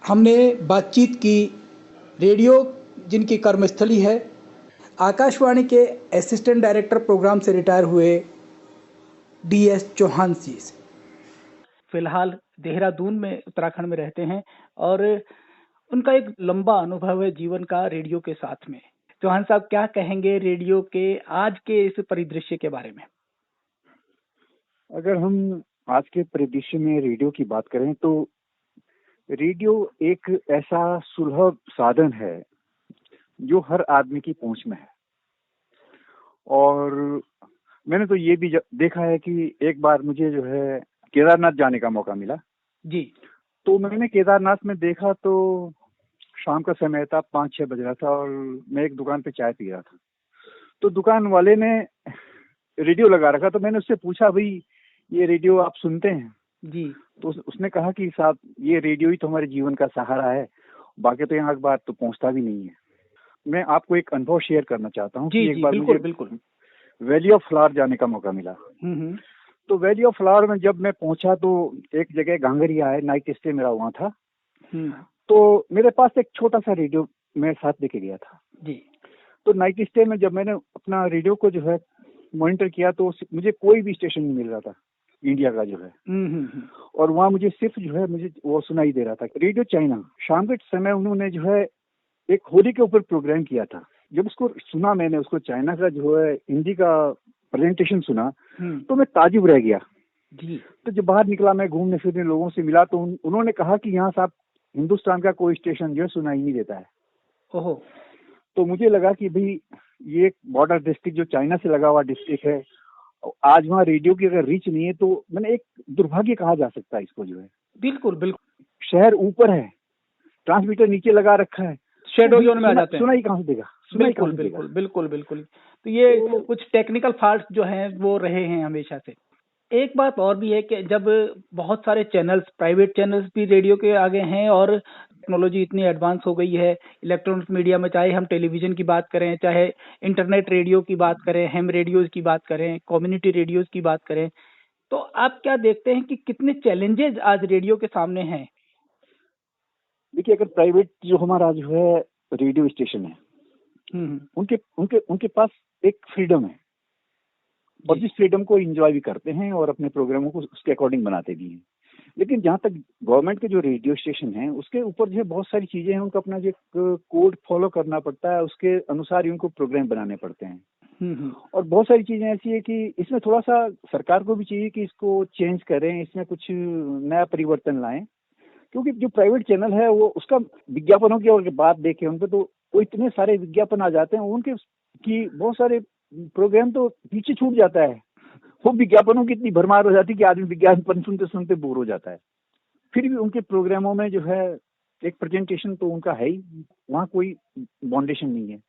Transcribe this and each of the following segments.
हमने बातचीत की रेडियो जिनकी कर्मस्थली है, आकाशवाणी के असिस्टेंट डायरेक्टर प्रोग्राम से रिटायर हुए DS चौहान जी से। फिलहाल देहरादून में उत्तराखंड में रहते हैं और उनका एक लंबा अनुभव है जीवन का रेडियो के साथ में। चौहान साहब क्या कहेंगे रेडियो के आज के इस परिदृश्य के बारे में? अगर हम आज के परिदृश्य में रेडियो की बात करें तो रेडियो एक ऐसा सुलभ साधन है जो हर आदमी की पहुंच में है। और मैंने तो ये भी देखा है कि एक बार मुझे जो है केदारनाथ जाने का मौका मिला जी। तो मैंने केदारनाथ में देखा तो शाम का समय था, 5-6 बज रहा था और मैं एक दुकान पे चाय पी रहा था। तो दुकान वाले ने रेडियो लगा रखा, तो मैंने उससे पूछा, भाई ये रेडियो आप सुनते हैं? जी। तो उसने कहा कि साहब ये रेडियो ही तो हमारे जीवन का सहारा है, बाकी तो यहाँ अखबार तो पहुँचता भी नहीं है। मैं आपको एक अनुभव शेयर करना चाहता हूँ कि एक बार मुझे वैली ऑफ फ्लावर जाने का मौका मिला। तो वैली ऑफ फ्लावर में जब मैं पहुंचा तो एक जगह घांगरिया है, नाइट स्टे मेरा वहाँ था। तो मेरे पास एक छोटा सा रेडियो मेरे साथ लेके गया था जी। तो नाइट स्टे में जब मैंने अपना रेडियो को जो है मॉनिटर किया तो मुझे कोई भी स्टेशन नहीं मिल रहा था इंडिया का जो है। और वहाँ मुझे सिर्फ जो है मुझे वो सुनाई दे रहा था रेडियो चाइना। शाम के समय उन्होंने जो है एक होली के ऊपर प्रोग्राम किया था। जब उसको सुना मैंने, उसको चाइना का जो है हिंदी का प्रेजेंटेशन सुना तो मैं ताजुब रह गया जी। तो जब बाहर निकला, मैं घूमने फिरने लोगों से मिला तो उन्होंने कहा कि यहाँ साहब हिंदुस्तान का कोई स्टेशन जो है सुनाई नहीं देता है। ओहो। तो मुझे लगा कि भाई ये बॉर्डर डिस्ट्रिक्ट जो चाइना से लगा हुआ डिस्ट्रिक्ट है, आज वहाँ रेडियो की अगर रीच नहीं है तो मैंने एक दुर्भाग्य कहा जा सकता है इसको जो है। बिल्कुल बिल्कुल। शहर ऊपर है, ट्रांसमीटर नीचे लगा रखा है, शेडो जोन में आ जाते हैं, सुनाई कहाँ से देगा? बिल्कुल बिल्कुल बिल्कुल बिल्कुल। तो ये कुछ टेक्निकल फॉल्ट जो हैं वो रहे हैं हमेशा से। एक बात और भी है कि जब बहुत सारे चैनल्स, प्राइवेट चैनल्स भी रेडियो के आगे हैं और टेक्नोलॉजी इतनी एडवांस हो गई है इलेक्ट्रॉनिक मीडिया में, चाहे हम टेलीविजन की बात करें, चाहे इंटरनेट रेडियो की बात करें, हैम रेडियोज की बात करें, कम्युनिटी रेडियोज की बात करें, तो आप क्या देखते हैं कि कितने चैलेंजेस आज रेडियो के सामने हैं? देखिए, अगर प्राइवेट जो हमारा जो है रेडियो स्टेशन है, उनके उनके उनके पास एक फ्रीडम है और जिस फ्रीडम को एंजॉय भी करते हैं और अपने प्रोग्रामों को उसके अकॉर्डिंग बनाते भी हैं। लेकिन जहाँ तक गवर्नमेंट के जो रेडियो स्टेशन हैं उसके ऊपर जो है बहुत सारी चीजें हैं, उनको अपना जो कोड फॉलो करना पड़ता है, उसके अनुसार ही उनको प्रोग्राम बनाने पड़ते हैं। और बहुत सारी चीजें ऐसी है कि इसमें थोड़ा सा सरकार को भी चाहिए कि इसको चेंज करें, इसमें कुछ नया परिवर्तन लाएं। क्योंकि जो प्राइवेट चैनल है वो उसका विज्ञापनों की और बात देखें उन पे तो वो इतने सारे विज्ञापन आ जाते हैं उनके कि बहुत सारे प्रोग्राम तो पीछे छूट जाता है। वो विज्ञापनों की इतनी भरमार हो जाती है कि आदमी विज्ञापन सुनते सुनते बोर हो जाता है। फिर भी उनके प्रोग्रामों में जो है एक प्रेजेंटेशन तो उनका है ही, वहाँ कोई बाउंडेशन नहीं है।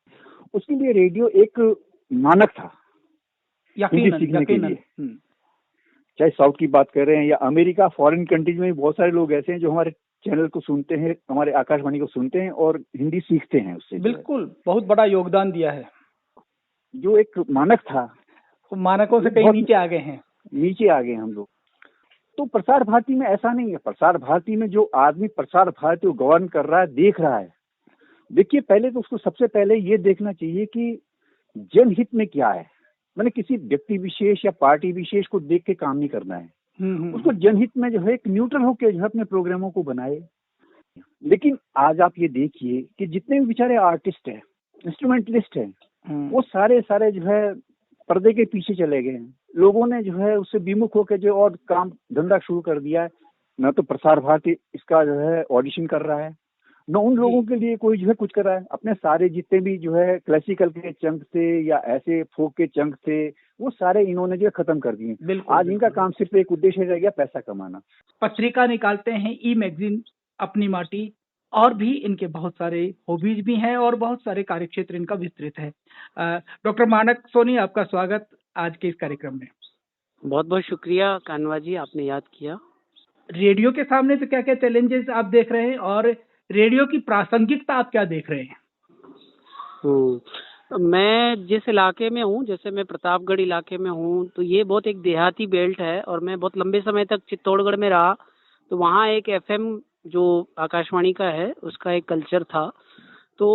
उसके लिए रेडियो एक मानक था हिंदी सीखने के लिए। चाहे साउथ की बात कर रहे हैं या अमेरिका, फॉरेन कंट्रीज में बहुत सारे लोग ऐसे हैं जो हमारे चैनल को सुनते हैं, हमारे आकाशवाणी को सुनते हैं और हिंदी सीखते हैं उससे। बिल्कुल, बहुत बड़ा योगदान दिया है। जो एक मानक था तो मानकों से कहीं नीचे आ गए हैं, नीचे आ गए हम लोग। तो प्रसार भारती में ऐसा नहीं है। प्रसार भारती में जो आदमी प्रसार भारती को गवर्न कर रहा है, देख रहा है, देखिए पहले तो उसको सबसे पहले ये देखना चाहिए कि जनहित में क्या है। मैंने किसी व्यक्ति विशेष या पार्टी विशेष को देख के काम नहीं करना है। उसको जनहित में जो है एक न्यूट्रल होकर जो है अपने प्रोग्रामों को बनाए। लेकिन आज आप ये देखिए कि जितने भी बेचारे आर्टिस्ट हैं, इंस्ट्रूमेंटलिस्ट हैं, वो सारे जो है पर्दे के पीछे चले गए हैं। लोगों ने जो है उससे विमुख होकर जो और काम धंधा शुरू कर दिया है। न तो प्रसार भारती इसका जो है ऑडिशन कर रहा है, न उन लोगों के लिए कोई जो है कुछ कर रहा है। अपने सारे जितने भी जो है क्लासिकल के चंक थे या ऐसे फोक के चंक थे, वो सारे इन्होंने जो खत्म कर दिए। आज इनका काम सिर्फ एक उद्देश्य रह गया, पैसा कमाना। पत्रिका निकालते हैं, ई मैगजीन, अपनी माटी, और भी इनके बहुत सारे हॉबीज भी हैं और बहुत सारे कार्यक्षेत्र इनका विस्तृत है। डॉक्टर मानक सोनी, आपका स्वागत आज के इस कार्यक्रम में। बहुत बहुत शुक्रिया कानवा जी, आपने याद किया। रेडियो के सामने तो क्या क्या चैलेंजेस आप देख रहे हैं और रेडियो की प्रासंगिकता आप क्या देख रहे हैं? मैं जिस इलाके में हूँ, जैसे मैं प्रतापगढ़ इलाके में हूँ, तो ये बहुत एक देहाती बेल्ट है और मैं बहुत लंबे समय तक चित्तौड़गढ़ में रहा। तो वहाँ एक FM जो आकाशवाणी का है उसका एक कल्चर था। तो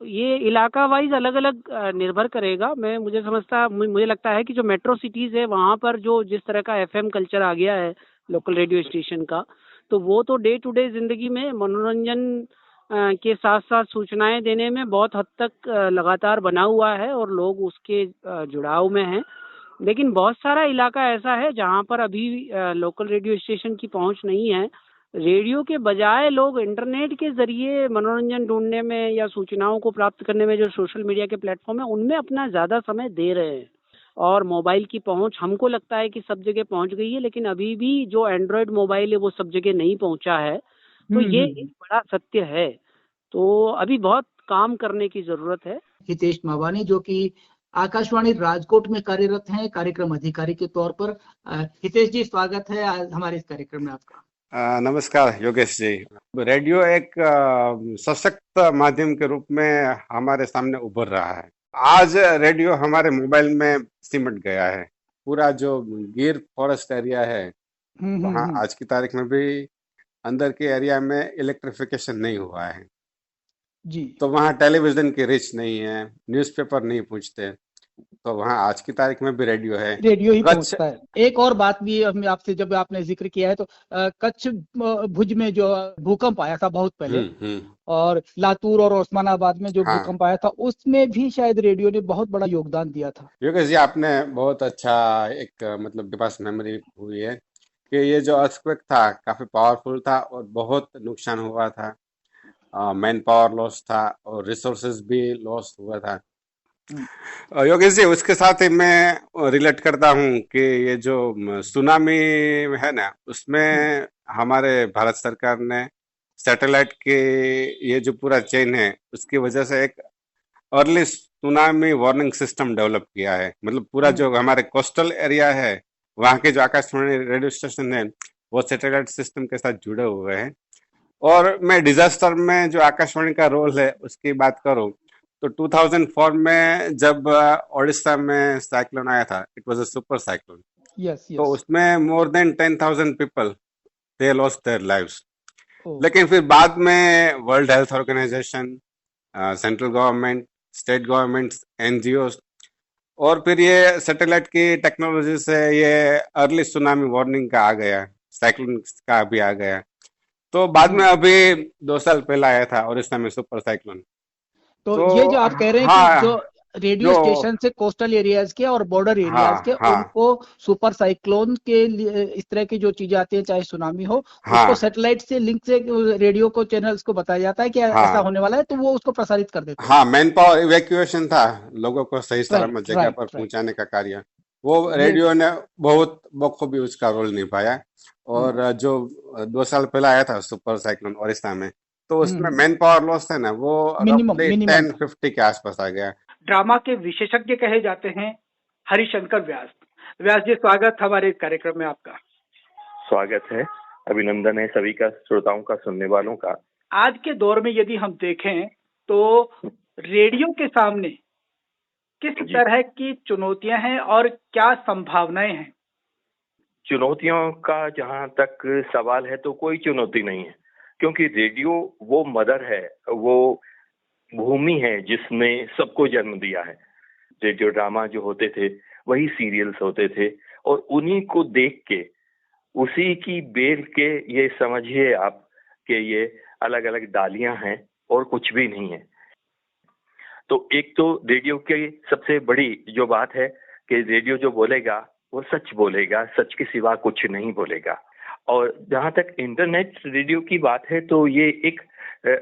ये इलाका वाइज अलग अलग निर्भर करेगा। मुझे लगता है कि जो मेट्रो सिटीज है वहाँ पर जो जिस तरह का एफएम कल्चर आ गया है लोकल रेडियो स्टेशन का, तो वो तो डे टू डे जिंदगी में मनोरंजन के साथ साथ सूचनाएं देने में बहुत हद तक लगातार बना हुआ है और लोग उसके जुड़ाव में हैं। लेकिन बहुत सारा इलाका ऐसा है जहाँ पर अभी लोकल रेडियो स्टेशन की पहुंच नहीं है। रेडियो के बजाय लोग इंटरनेट के जरिए मनोरंजन ढूंढने में या सूचनाओं को प्राप्त करने में जो सोशल मीडिया के प्लेटफॉर्म है उनमें अपना ज्यादा समय दे रहे हैं। और मोबाइल की पहुंच हमको लगता है कि सब जगह पहुंच गई है, लेकिन अभी भी जो एंड्रॉयड मोबाइल है वो सब जगह नहीं पहुंचा है। तो ये एक बड़ा सत्य है। तो अभी बहुत काम करने की जरूरत है। हितेश मावानी जो कि आकाशवाणी राजकोट में कार्यरत हैं कार्यक्रम अधिकारी के तौर पर। हितेश जी, स्वागत है आज हमारे इस कार्यक्रम में आपका। नमस्कार योगेश जी। रेडियो एक सशक्त माध्यम के रूप में हमारे सामने उभर रहा है। आज रेडियो हमारे मोबाइल में सिमट गया है। पूरा जो गिर फॉरेस्ट एरिया है वहाँ आज की तारीख में भी अंदर के एरिया में इलेक्ट्रिफिकेशन नहीं हुआ है जी। तो वहाँ टेलीविजन की रीच नहीं है, न्यूज़पेपर नहीं पूछते, तो वहाँ आज की तारीख में भी रेडियो है, रेडियो ही पहुंचता है। एक और बात भी हम आपसे जब आपने जिक्र किया है तो कच्छ भुज में जो भूकंप आया था बहुत पहले, और लातूर और ओस्मानाबाद में जो भूकंप आया था उसमें भी शायद रेडियो ने बहुत बड़ा योगदान दिया था। योगेश जी, आपने बहुत अच्छा एक मतलब पास मेमोरी हुई है कि ये जो अर्थक्वेक था काफी पावरफुल था और बहुत नुकसान हुआ था। मैन पावर लॉस था और रिसोर्सेज भी लॉस हुआ था। योगेश जी, उसके साथ ही मैं रिलेट करता हूँ कि ये जो सुनामी है ना, उसमें हमारे भारत सरकार ने सैटेलाइट के ये जो पूरा चेन है उसकी वजह से एक early tsunami warning system develop किया है। मतलब पूरा जो हमारे कोस्टल एरिया है वहाँ के जो आकाशवाणी रेडियो स्टेशन है वो सैटेलाइट सिस्टम के साथ जुड़े हुए हैं। और मैं डिजास्टर में जो आकाशवाणी का रोल है उसकी बात करूं तो 2004 में जब ओडिशा में साइक्लोन आया था, it was a super cyclone. तो उसमें more than 10,000 people they lost their lives. लेकिन फिर बाद में world health organisation, central government, state government, NGO और फिर ये सैटेलाइट की टेक्नोलॉजी से ये अर्ली सुनामी वार्निंग का आ गया, साइक्लोन का भी आ गया। तो बाद में अभी 2 साल पहले आया था ओडिशा में सुपर साइक्लोन। तो ये जो आप कह रहे हैं कि जो रेडियो स्टेशन से कोस्टल एरियाज के और बॉर्डर एरियाज के उनको सुपर साइक्लोन के इस तरह की जो चीजें आती है चाहे सुनामी हो, उसको सैटेलाइट से लिंक से रेडियो को चैनल्स को बताया जाता है कि ऐसा होने वाला है, तो वो उसको प्रसारित कर देते हैं। हाँ, मैन पावर इवैक्यूएशन था, लोगों को सही सलामत जगह पर पहुंचाने का कार्य, वो रेडियो ने बहुत बखूबी उसका रोल निभाया। और जो 2 साल पहले आया था सुपर साइक्लोन ओडिशा में, तो उसमें मैन पावर लॉस है ना वो रफली 1050 के आसपास आ गया। ड्रामा के विशेषज्ञ कहे जाते हैं हरिशंकर व्यास। व्यास जी, स्वागत हमारे कार्यक्रम में आपका। स्वागत है, अभिनंदन है सभी का, श्रोताओं का, सुनने वालों का। आज के दौर में यदि हम देखें तो रेडियो के सामने किस तरह की चुनौतियां हैं और क्या संभावनाएं हैं? चुनौतियों का जहां तक सवाल है तो कोई चुनौती नहीं है, क्योंकि रेडियो वो मदर है, वो भूमि है जिसने सबको जन्म दिया है। रेडियो ड्रामा जो होते थे वही सीरियल्स होते थे, और उन्हीं को देख के, उसी की बेल के ये समझिए आप कि ये अलग अलग डालियां हैं और कुछ भी नहीं है। तो एक तो रेडियो की सबसे बड़ी जो बात है कि रेडियो जो बोलेगा वो सच बोलेगा, सच के सिवा कुछ नहीं बोलेगा। और जहां तक इंटरनेट रेडियो की बात है तो ये एक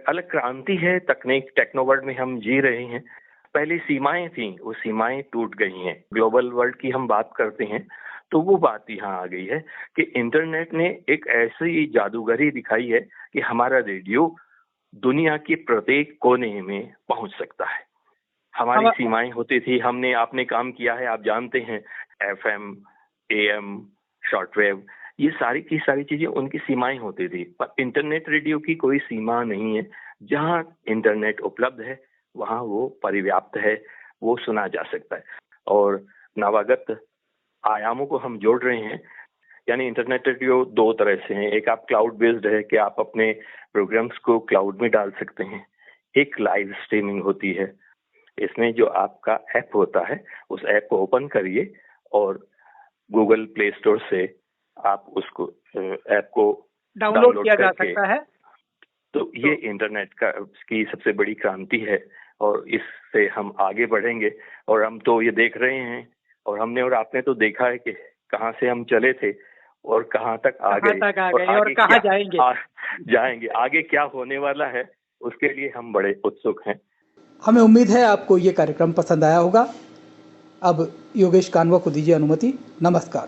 अलग क्रांति है। तकनीक टेक्नोवर्ल्ड में हम जी रहे हैं। पहले सीमाएं थी, वो सीमाएं टूट गई हैं। ग्लोबल वर्ल्ड की हम बात करते हैं तो वो बात यहाँ आ गई है कि इंटरनेट ने एक ऐसी जादूगरी दिखाई है कि हमारा रेडियो दुनिया के प्रत्येक कोने में पहुंच सकता है। हमारी सीमाएं होती थी, आपने काम किया है, आप जानते हैं, FM, AM, शॉर्टवेव, ये सारी की सारी चीजें उनकी सीमाएं होती थी। पर इंटरनेट रेडियो की कोई सीमा नहीं है। जहां इंटरनेट उपलब्ध है वहां वो परिव्याप्त है, वो सुना जा सकता है। और नवागत आयामों को हम जोड़ रहे हैं। यानी इंटरनेट रेडियो दो तरह से हैं। एक आप क्लाउड बेस्ड है कि आप अपने प्रोग्राम्स को क्लाउड में डाल सकते हैं। एक लाइव स्ट्रीमिंग होती है। इसमें जो आपका ऐप होता है, उस ऐप को ओपन करिए और गूगल प्ले स्टोर से आप उसको ऐप को डाउनलोड किया जा सकता है। तो ये इंटरनेट की सबसे बड़ी क्रांति है और इससे हम आगे बढ़ेंगे। और हम तो ये देख रहे हैं, और हमने और आपने तो देखा है कि कहाँ से हम चले थे और कहाँ तक आ गए और कहाँ जाएंगे। आगे क्या होने वाला है, उसके लिए हम बड़े उत्सुक हैं। हमें उम्मीद है आपको ये कार्यक्रम पसंद आया होगा। अब योगेश कानवा को दीजिए अनुमति। नमस्कार।